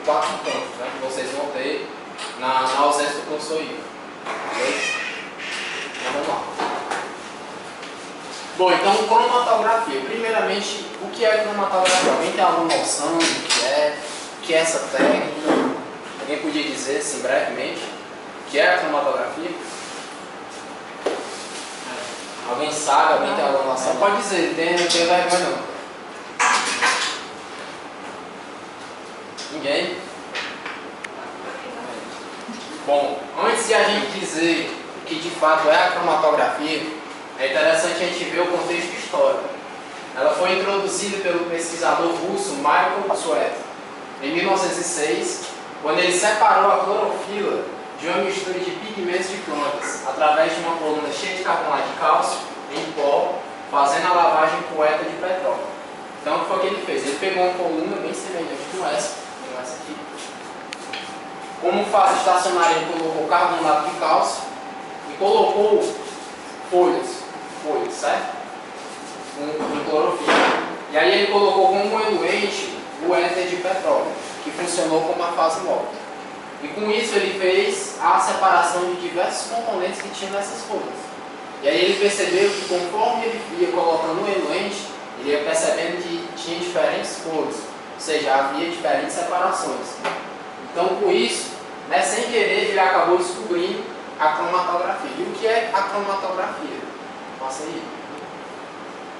4 campos, né, que vocês vão ter na ausência do professor Igor. Beleza? Então vamos lá. Bom, então cromatografia. Primeiramente, o que é cromatografia? Alguém tem alguma noção do que é essa técnica? Alguém podia dizer, assim, brevemente, o que é a cromatografia? Alguém sabe? Alguém tem alguma noção? Pode dizer, não tem vergonha não. Ninguém? Bom, antes de a gente dizer o que de fato é a cromatografia, é interessante a gente ver o contexto histórico. Ela foi introduzida pelo pesquisador russo Michael Sweat em 1906, quando ele separou a clorofila de uma mistura de pigmentos de plantas através de uma coluna cheia de carbonato de cálcio em pó, fazendo a lavagem com éter de petróleo. Então, o que foi que ele fez? Ele pegou uma coluna bem semelhante com essa aqui. Como fase estacionária, ele colocou carbonato de cálcio e colocou folhas, certo? Com clorofila. E aí ele colocou como eluente o éter de petróleo, que funcionou como a fase móvel. E com isso ele fez a separação de diversos componentes que tinham nessas folhas. E aí ele percebeu que conforme ele ia colocando o eluente, ele ia percebendo que tinha diferentes cores, ou seja, havia diferentes separações. Então com isso, né, sem querer, ele acabou descobrindo a cromatografia. E o que é a cromatografia? Passa aí.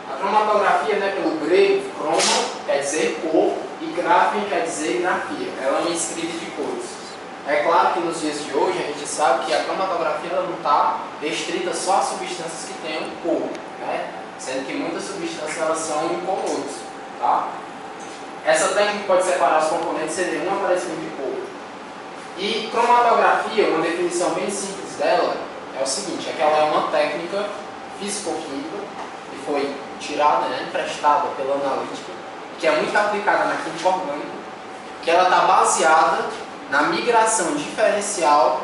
A cromatografia, né, pelo grego, chroma quer dizer cor e graphem quer dizer grafia. Ela é uma escrita de cores. É claro que nos dias de hoje a gente sabe que a cromatografia ela não está restrita só a substâncias que tenham cor, né? Sendo que muitas substâncias elas são incolores. Tá? Essa técnica pode separar os componentes sem nenhum aparecimento de cor. E cromatografia, uma definição bem simples dela, é o seguinte, é que ela é uma técnica físico-química que foi tirada, né, emprestada pela analítica, que é muito aplicada na química orgânica, que ela está baseada na migração diferencial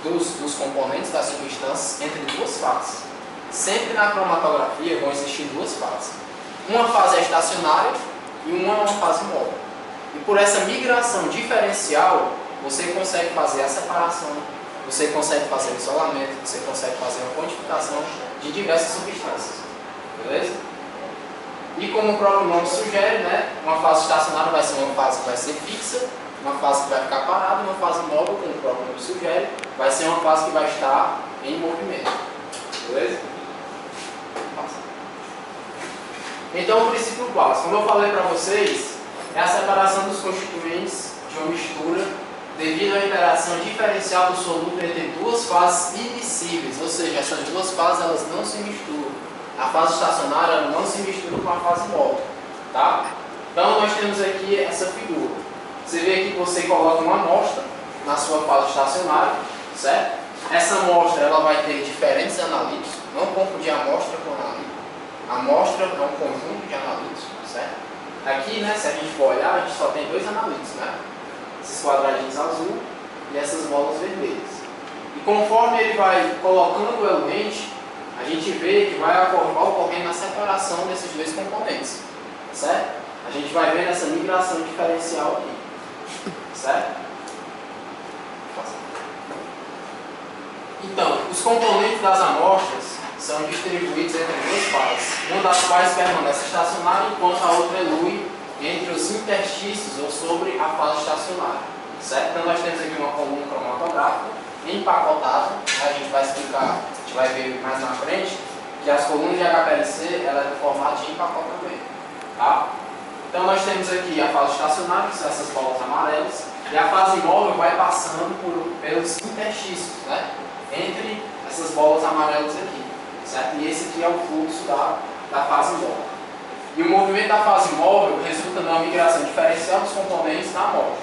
dos componentes das substâncias entre duas fases. Sempre na cromatografia vão existir duas fases. Uma fase é estacionária e uma fase móvel. E por essa migração diferencial, você consegue fazer a separação, você consegue fazer o isolamento, você consegue fazer a quantificação de diversas substâncias. Beleza? E como o próprio nome sugere, né, uma fase estacionária vai ser uma fase que vai ser fixa, uma fase que vai ficar parada, uma fase móvel, como o próprio nome sugere, vai ser uma fase que vai estar em movimento. Beleza? Então, o princípio básico, como eu falei para vocês, é a separação dos constituintes de uma mistura devido à interação diferencial do soluto entre duas fases immiscíveis, ou seja, essas duas fases elas não se misturam. A fase estacionária ela não se mistura com a fase móvel. Tá? Então, nós temos aqui essa figura. Você vê aqui que você coloca uma amostra na sua fase estacionária, certo? Essa amostra ela vai ter diferentes analíticos, não confundir amostra com analítico. A amostra é um conjunto de analíticos, certo? Aqui, né, se a gente for olhar, a gente só tem dois analíticos, né? Esses quadradinhos azul e essas bolas vermelhas. E conforme ele vai colocando o eluente, a gente vê que vai ocorrendo a separação desses dois componentes, certo? A gente vai vendo essa migração diferencial aqui, certo? Então, os componentes das amostras são distribuídos entre duas fases, uma das quais permanece estacionária enquanto a outra elui entre os interstícios ou sobre a fase estacionária, certo? Então nós temos aqui uma coluna cromatográfica empacotada, a gente vai explicar, a gente vai ver mais na frente, que as colunas de HPLC ela é do formato de empacotamento, tá? Então nós temos aqui a fase estacionária, que são essas bolas amarelas, e a fase móvel vai passando pelos interstícios, né? Entre essas bolas amarelas aqui, certo? E esse aqui é o fluxo da fase móvel. E o movimento da fase móvel resulta numa migração diferencial dos componentes na móvel.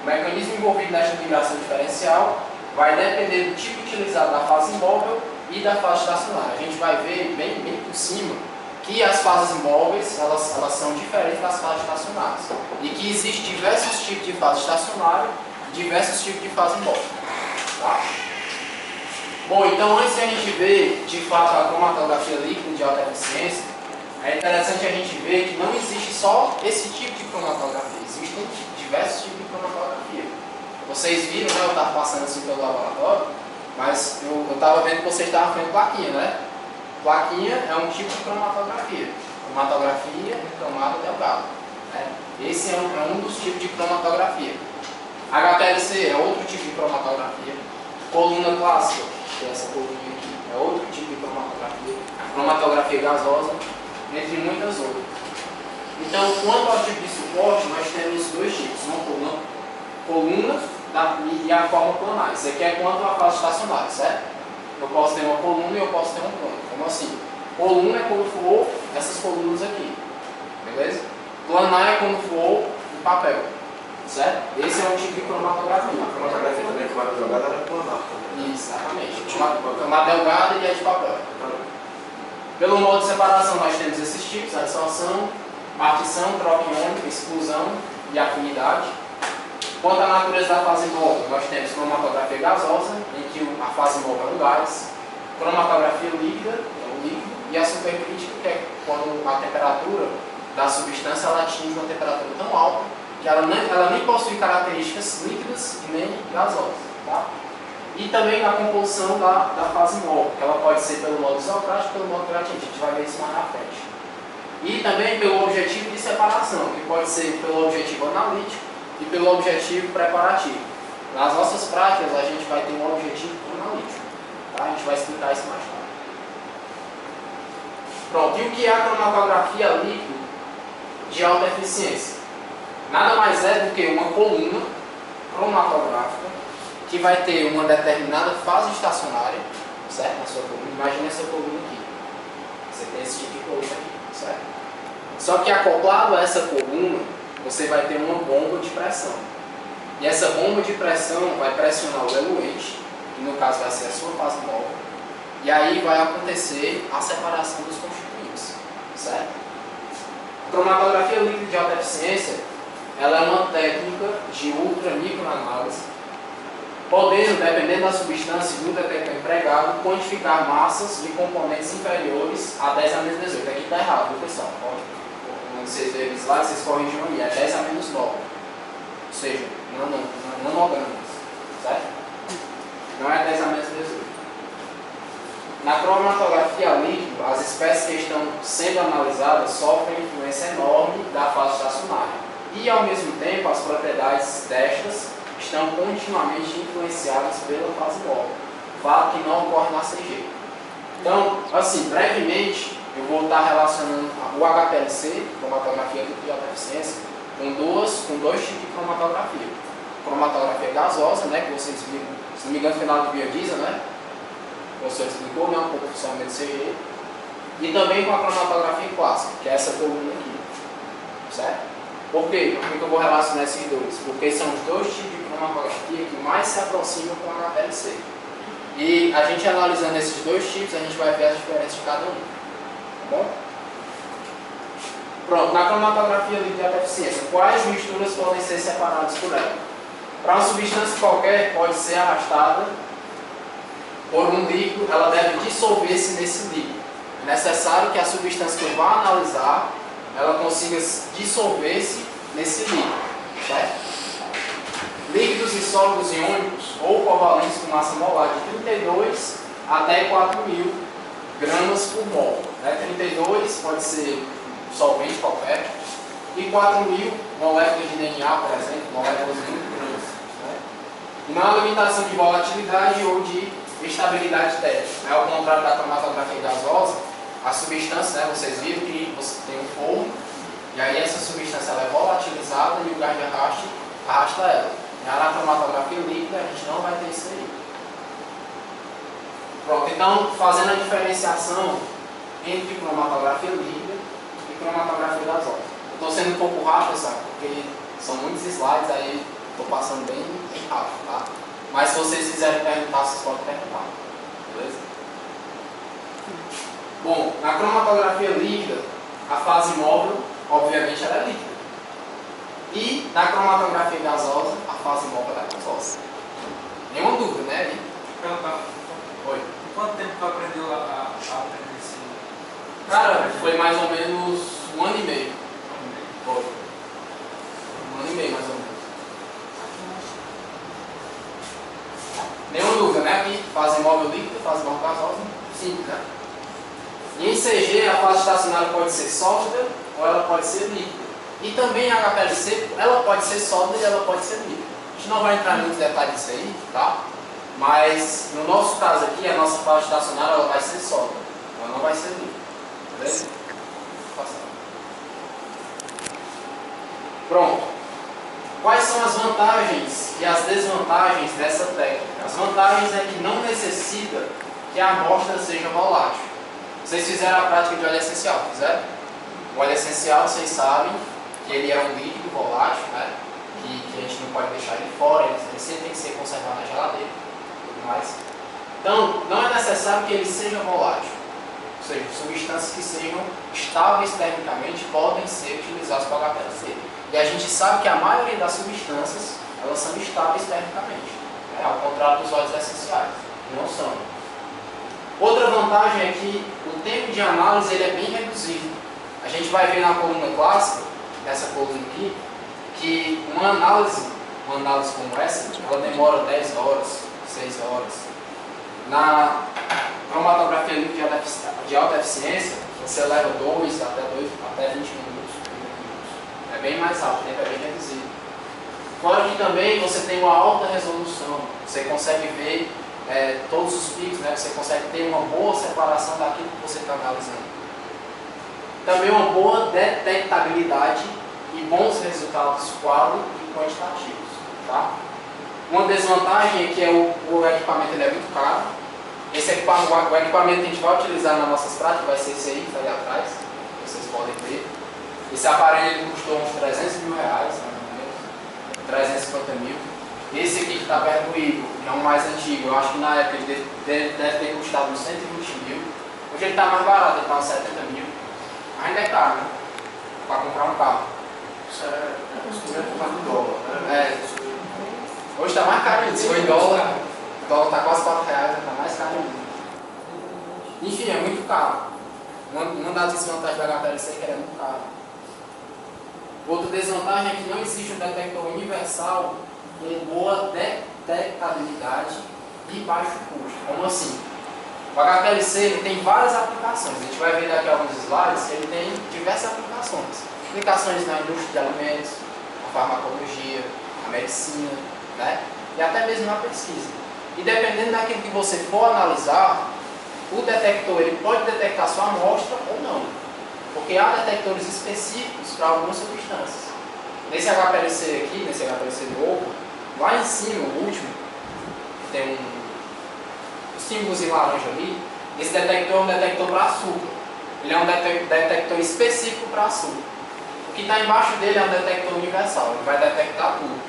O mecanismo envolvido nesta migração diferencial vai depender do tipo utilizado da fase móvel e da fase estacionária. A gente vai ver bem por cima que as fases móveis elas são diferentes das fases estacionárias e que existem diversos tipos de fase estacionária e diversos tipos de fase móvel. Tá? Bom, então antes de a gente ver de fato a cromatografia líquida de alta eficiência, é interessante a gente ver que não existe só esse tipo de cromatografia, existem diversos tipos de cromatografia. vocês viram, né? Eu estava passando assim pelo laboratório, mas eu estava vendo que vocês estavam vendo plaquinha, né? Plaquinha é um tipo de cromatografia. Cromatografia em cromado delgado. Né? Esse é um dos tipos de cromatografia. HPLC é outro tipo de cromatografia. Coluna clássica, que é essa coluninha aqui, é outro tipo de cromatografia. Cromatografia gasosa, entre muitas outras. Então, quanto ao tipo de suporte, nós temos dois tipos. Uma coluna e a forma planar. Isso aqui é quanto à fase estacionária, certo? Eu posso ter uma coluna e eu posso ter um plano. Como assim? Coluna é quando for essas colunas aqui. Beleza? Planar é quando for um papel. Certo? Esse é um tipo de cromatografia. A cromatografia também, que era jogada, era planar também. Exatamente. Uma delgada e a de papel. Pelo modo de separação, nós temos esses tipos: adsorção, partição, troca iônica, exclusão e afinidade. Quanto à natureza da fase móvel, nós temos cromatografia gasosa, em que a fase móvel é um gás, cromatografia líquida, é um líquido, e a supercrítica, que é quando a temperatura da substância ela atinge uma temperatura tão alta que ela nem possui características líquidas e nem gasosas. Tá? E também a composição da fase móvel, que ela pode ser pelo modo isocrático ou pelo modo gradiente, a gente vai ver isso mais na frente. E também pelo objetivo de separação, que pode ser pelo objetivo analítico e pelo objetivo preparativo. Nas nossas práticas, a gente vai ter um objetivo analítico. Tá? A gente vai explicar isso mais tarde. Pronto, e o que é a cromatografia líquida de alta eficiência? Nada mais é do que uma coluna cromatográfica que vai ter uma determinada fase estacionária, certo? Na sua coluna. Imagina essa coluna aqui. Você tem esse tipo de coluna aqui, certo? Só que acoplado a essa coluna, você vai ter uma bomba de pressão. E essa bomba de pressão vai pressionar o eluente, que no caso vai ser a sua fase móvel, e aí vai acontecer a separação dos constituintes, certo? A cromatografia líquida de alta eficiência, ela é uma técnica de ultra microanálise, podendo, dependendo da substância e do detector empregado, quantificar massas de componentes inferiores a 10 a menos 18. Aqui está errado, viu, pessoal? Quando vocês verem os lados, vocês corrigem aí, é 10 a menos 9. Ou seja, nanogramas, certo? Não é 10 a menos 18. Na cromatografia líquida, as espécies que estão sendo analisadas sofrem influência enorme da fase estacionária. E, ao mesmo tempo, as propriedades destas estão continuamente influenciadas pela fase móvel, fato que não ocorre na CG. Então, assim, brevemente, eu vou estar relacionando o HPLC, cromatografia líquida de alta eficiência, com dois tipos de cromatografia. Cromatografia gasosa, né, que vocês viram, se não me engano, no final do biodiesel, né? O professor explicou, né, um pouco do funcionamento do CG. E também com a cromatografia clássica, que é essa coluna aqui. Certo? Por quê? Por que eu vou relacionar esses dois? Porque são os dois tipos de cromatografia que mais se aproximam com a HPLC. E a gente analisando esses dois tipos, a gente vai ver as diferenças de cada um. Tá bom? Pronto, na cromatografia líquida de alta eficiência, quais misturas podem ser separadas por ela? Para uma substância qualquer, pode ser arrastada por um líquido, ela deve dissolver-se nesse líquido. É necessário que a substância que eu vá analisar, ela consiga dissolver-se nesse líquido. Certo? Líquidos e sólidos iônicos ou covalentes com massa molar de 32 até 4.000 gramas por mol. 32 pode ser solvente qualquer, e 4.000 moléculas de DNA, por exemplo, moléculas muito grandes. E não há limitação de volatilidade ou de estabilidade térmica. Ao contrário da cromatografia gasosa, a substância, né, vocês viram que você tem um forno, e aí essa substância ela é volatilizada e o gás de arraste arrasta ela. Já na cromatografia líquida a gente não vai ter isso aí. Pronto, então fazendo a diferenciação entre cromatografia líquida e cromatografia gasosa. Estou sendo um pouco rápido, sabe? Porque são muitos slides, aí estou passando bem rápido, tá? Mas se vocês quiserem perguntar, vocês podem perguntar. Beleza? Bom, na cromatografia líquida, a fase móvel, obviamente, ela é líquida. E na cromatografia gasosa, a fase móvel é gasosa. Nenhuma dúvida, né, Ali? Oi. Quanto tempo tu aprendeu a aprender esse? Cara, foi mais ou menos 1 ano e meio. Foi. 1 ano e meio, mais ou menos. fase móvel líquida, fase móvel gasosa, simples, né? E em CG, a fase estacionária pode ser sólida ou ela pode ser líquida. E também a HPLC, ela pode ser sólida e ela pode ser líquida. A gente não vai entrar em muitos detalhes disso aí, tá? Mas no nosso caso aqui, a nossa fase estacionária ela vai ser sólida, ela não vai ser líquida. Beleza? Pronto. Quais são as vantagens e as desvantagens dessa técnica? As vantagens é que não necessita que a amostra seja volátil. Vocês fizeram a prática de óleo essencial, fizeram? O óleo essencial, vocês sabem que ele é um líquido volátil, né? Que a gente não pode deixar ele fora, ele sempre tem que ser conservado na geladeira e tudo mais. Então, não é necessário que ele seja volátil. Ou seja, substâncias que sejam estáveis termicamente podem ser utilizadas para o HPLC. E a gente sabe que a maioria das substâncias, elas são estáveis termicamente, né? Ao contrário dos óleos essenciais, não são. Outra vantagem é que o tempo de análise ele é bem reduzido. A gente vai ver na coluna clássica, nessa coluna aqui, que uma análise como essa, ela demora 10 horas, 6 horas. Na cromatografia líquida de alta eficiência, você leva 2 até 20 minutos. É bem mais rápido, o tempo é bem reduzido. Fora que também você tem uma alta resolução, você consegue ver todos os picos, né? Você consegue ter uma boa separação daquilo que você está analisando. Também uma boa detectabilidade e bons resultados quadro e quantitativos. Tá? Uma desvantagem é que o equipamento ele é muito caro. Esse equipamento, o equipamento que a gente vai utilizar nas nossas práticas vai ser esse aí, que está ali atrás, vocês podem ver. Esse aparelho ele custou uns 300 mil reais, mais ou menos, 350 mil. Esse aqui que está perto do Igor, que é um mais antigo, eu acho que na época ele deve ter custado uns 120 mil. Hoje ele está mais barato, ele está uns 70 mil. Ainda é caro, né? Para comprar um carro. Isso é costura de dólar, né? Hoje está mais caro ainda. Se for em dólar, o dólar está quase 4 reais, está mais caro ainda. Enfim, é muito caro. Uma das desvantagens do HPLC é que ele é muito caro. Outra desvantagem é que não existe um detector universal com boa detectabilidade e baixo custo. Como assim? O HPLC ele tem várias aplicações. A gente vai ver daqui a alguns slides que ele tem diversas aplicações. Aplicações na indústria de alimentos, na farmacologia, na medicina, né? E até mesmo na pesquisa. E dependendo daquilo que você for analisar, o detector ele pode detectar sua amostra ou não. Porque há detectores específicos para algumas substâncias. Nesse HPLC aqui, nesse HPLC novo, lá em cima, o último, que tem um símbolos em laranja ali, esse detector é um detector para açúcar. Ele é um detector específico para açúcar. O que está embaixo dele é um detector universal, ele vai detectar tudo.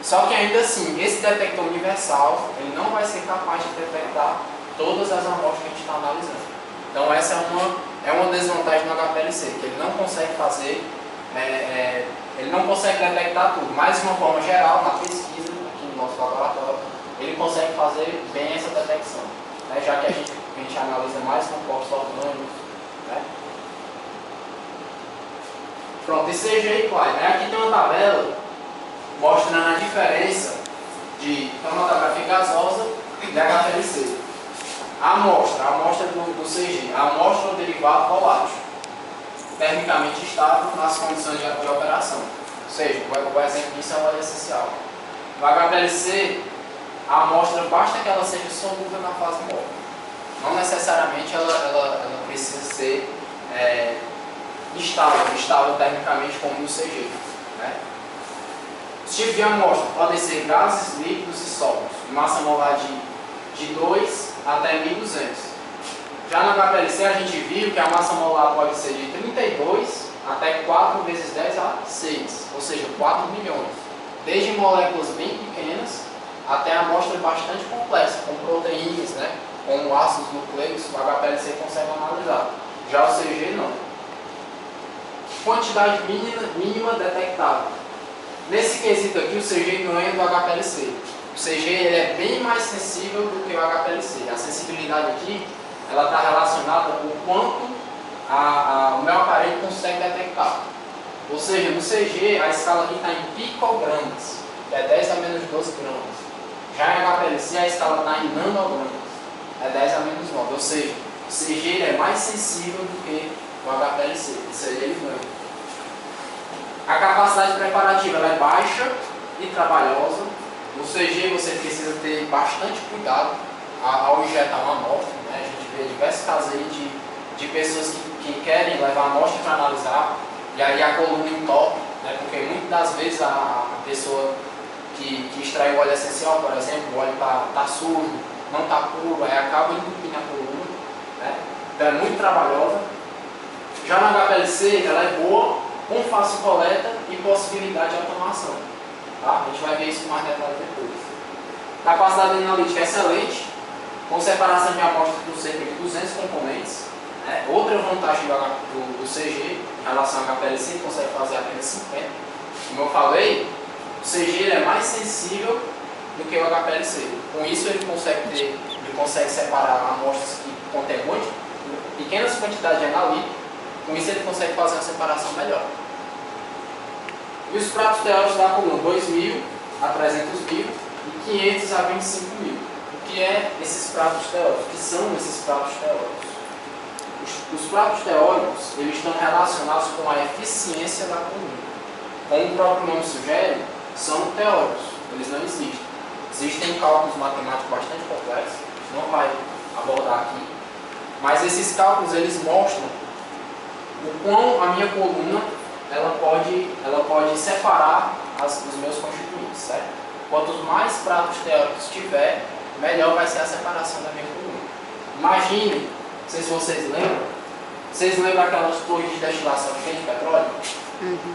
Só que ainda assim, esse detector universal, ele não vai ser capaz de detectar todas as amostras que a gente está analisando. Então essa é uma desvantagem do HPLC, que ele não consegue fazer, ele não consegue detectar tudo. Mas de uma forma geral, na pesquisa, aqui no nosso laboratório, ele consegue fazer bem essa detecção, né? Já que a gente analisa mais compostos orgânicos, né? Pronto, esse CG igual, né? Aqui tem uma tabela mostrando a diferença de cromatografia gasosa e HPLC. A amostra do CG, a amostra do derivado volátil, termicamente estável nas condições de operação. Ou seja, o exemplo disso é o óleo essencial. No HPLC, a amostra basta que ela seja solúvel na fase móvel. Não necessariamente ela precisa ser estável termicamente como no CG. Né? Os tipos de amostra podem ser gases, líquidos e sólidos, massa molar de 2 até 1200. Já na HPLC a gente viu que a massa molar pode ser de 32 até 4 vezes 10 a 6, ou seja, 4 milhões. Desde moléculas bem pequenas até amostra bastante complexa, com proteínas, né, com ácidos nucleicos, o HPLC consegue analisar. Já o CG não. Quantidade mínima detectável. Nesse quesito aqui, o CG ganha do HPLC. O CG ele é bem mais sensível do que o HPLC. A sensibilidade aqui ela está relacionada com o quanto o meu aparelho consegue detectar. Ou seja, no CG a escala aqui está em picogramas, que é 10 a menos 12 gramas. Já em HPLC a escala está em nanogramas, é 10 a menos 9. Ou seja, o CG ele é mais sensível do que o HPLC. Isso aí ele ganha. A capacidade preparativa ela é baixa e trabalhosa. No CG você precisa ter bastante cuidado ao injetar uma amostra, né? A gente vê diversos casos aí de pessoas que querem levar a amostra para analisar e aí a coluna entope, né? Porque muitas das vezes a pessoa que extrai o óleo essencial, por exemplo, o óleo está sujo, não está puro, aí acaba entupindo a coluna, né? Então é muito trabalhosa. Já na HPLC ela é boa, com fácil coleta e possibilidade de automação. Tá? A gente vai ver isso com mais detalhes depois. Capacidade analítica é excelente, com separação de amostras por cerca de 200 componentes. Né? Outra vantagem do CG em relação ao HPLC, que consegue fazer apenas 50. Como eu falei, o CG ele é mais sensível do que o HPLC. Com isso ele consegue separar amostras que contêm pequenas quantidades de analítico. Com isso ele consegue fazer uma separação melhor. E os pratos teóricos da coluna 2.000 a 300.000 e 500 a 25.000. O que é esses pratos teóricos? O que são esses pratos teóricos? Os pratos teóricos eles estão relacionados com a eficiência da coluna. Como o próprio nome sugere, são teóricos, eles não existem. Existem cálculos matemáticos bastante complexos, não vai abordar aqui, mas esses cálculos eles mostram o quão a minha coluna ela pode separar os meus constituintes, certo? Quanto mais pratos teóricos tiver, melhor vai ser a separação da minha coluna. Imagine, não sei se vocês lembram aquelas torres de destilação cheias de petróleo?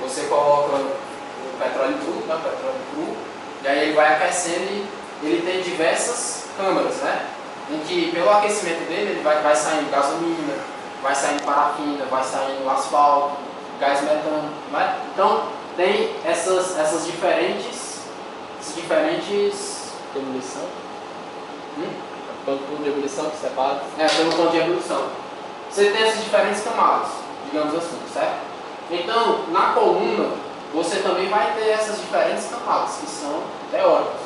Você coloca o petróleo cru, né? Petróleo cru, e aí ele vai aquecendo e ele tem diversas câmaras, né? Em que pelo aquecimento dele ele vai saindo gasolina, vai saindo parafina, vai saindo asfalto, gás metano, né? Então tem essas diferentes ebulição, pelo ponto de ebulição que separa, pelo ponto de ebulição. Você tem essas diferentes camadas, digamos assim, certo? Então na coluna você também vai ter essas diferentes camadas que são teóricas.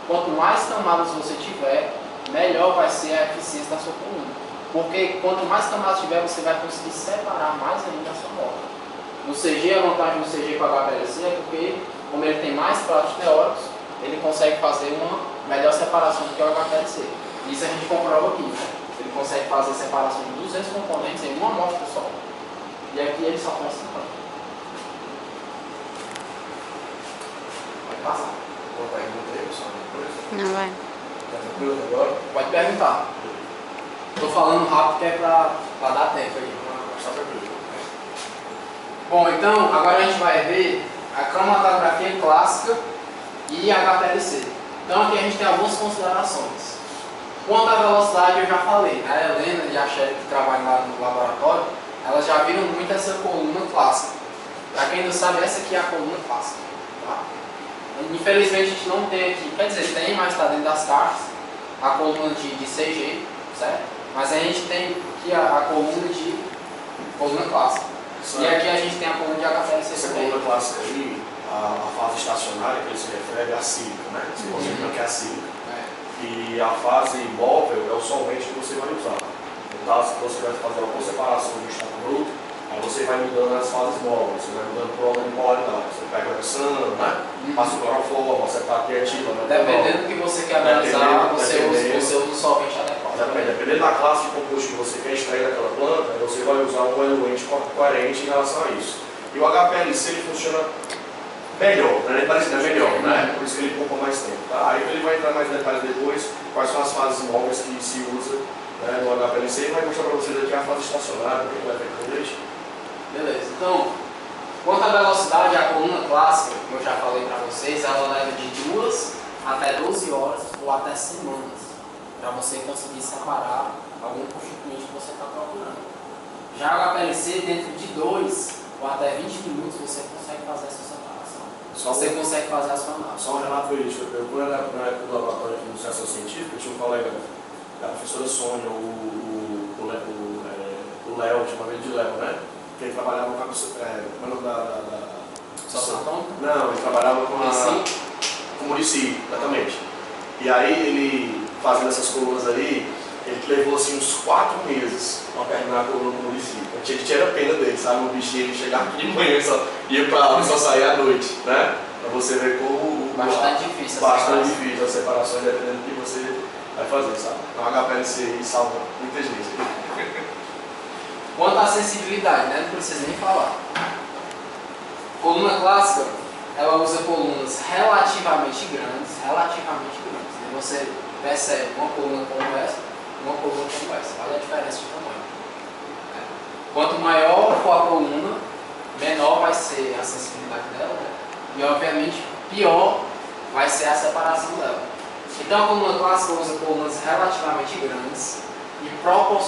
Quanto mais camadas você tiver, melhor vai ser a eficiência da sua coluna. Porque quanto mais camadas tiver, você vai conseguir separar mais ainda a sua amostra. No CG, a vantagem do CG para o HPLC é porque, como ele tem mais pratos teóricos, ele consegue fazer uma melhor separação do que o HPLC. Isso a gente comprova aqui, né? Ele consegue fazer separação de 200 componentes em uma amostra só. E aqui ele só faz 50. Pode passar. Uma pergunta aí, só uma coisa. Não vai. Tá tranquilo agora? Pode perguntar. Estou falando rápido que é para dar tempo aí. Está tranquilo. Bom, então agora a gente vai ver a cromatografia clássica e a HPLC. Então aqui a gente tem algumas considerações. Quanto à velocidade eu já falei, né? A Helena e a Shelly que trabalham lá no laboratório, elas já viram muito essa coluna clássica. Para quem não sabe, essa aqui é a coluna clássica. Tá? Infelizmente a gente não tem aqui, quer dizer, tem, mas está dentro das caixas, a coluna de CG, certo? Mas a gente tem aqui a coluna clássica. Certo. E aqui a gente tem a coluna de HPLC. Essa coluna clássica aí, a fase estacionária que ele se refere é a sílica, né? Você consegue que é a sílica. E a fase móvel é o solvente que você vai usar. No caso, se você vai fazer uma separação do extrato bruto, aí você vai mudando as fases móveis, você vai mudando por ordem de polaridade. Você pega o hexano, né? Passa o cloroformo, você está criativa, né? Dependendo do que você quer analisar, você usa o solvente adequado. Dependendo da classe de composto que você quer extrair daquela planta, você vai usar um eluente coerente em relação a isso. E o HPLC ele funciona melhor, né? Ele parece melhor, né? Por isso que ele poupa mais tempo. Tá? Aí ele vai entrar mais em detalhes depois, quais são as fases móveis que se usa, né, no HPLC, e vai mostrar para vocês aqui a fase estacionária, porque vai ter com leite. Beleza, então, quanto à velocidade, a coluna clássica, como eu já falei para vocês, ela leva de 2 até 12 horas ou até semanas para você conseguir separar algum constituinte que você está procurando. Já o HPLC, dentro de 2 ou até 20 minutos, você consegue fazer essa separação. Você consegue fazer a sua análise. Só um relato verídico. Eu fui na época do laboratório aqui no Ciência Científica, tinha um colega da professora Sônia, o Léo, chamava ele de Léo, né? Que ele trabalhava com a Não, ele trabalhava com o Muricy, exatamente. E aí ele fazendo essas colunas ali, ele levou assim uns 4 meses para terminar a coluna com o município. A gente tinha pena dele, sabe? O bichinho ele chegava aqui de manhã, ia para aula e só saía à noite, né? Para você ver como Bastante difícil. Bastante difícil as separações, dependendo do que você vai fazer, sabe? Então a HPLC aí salva muita gente. Quanto à sensibilidade, né? Não precisa nem falar. Coluna clássica, ela usa colunas relativamente grandes. Né? Você percebe uma coluna como essa, uma coluna como essa. Olha a diferença de tamanho. Quanto maior for a coluna, menor vai ser a sensibilidade dela, né? E obviamente pior vai ser a separação dela. Então a coluna clássica usa colunas relativamente grandes e proporcionalmente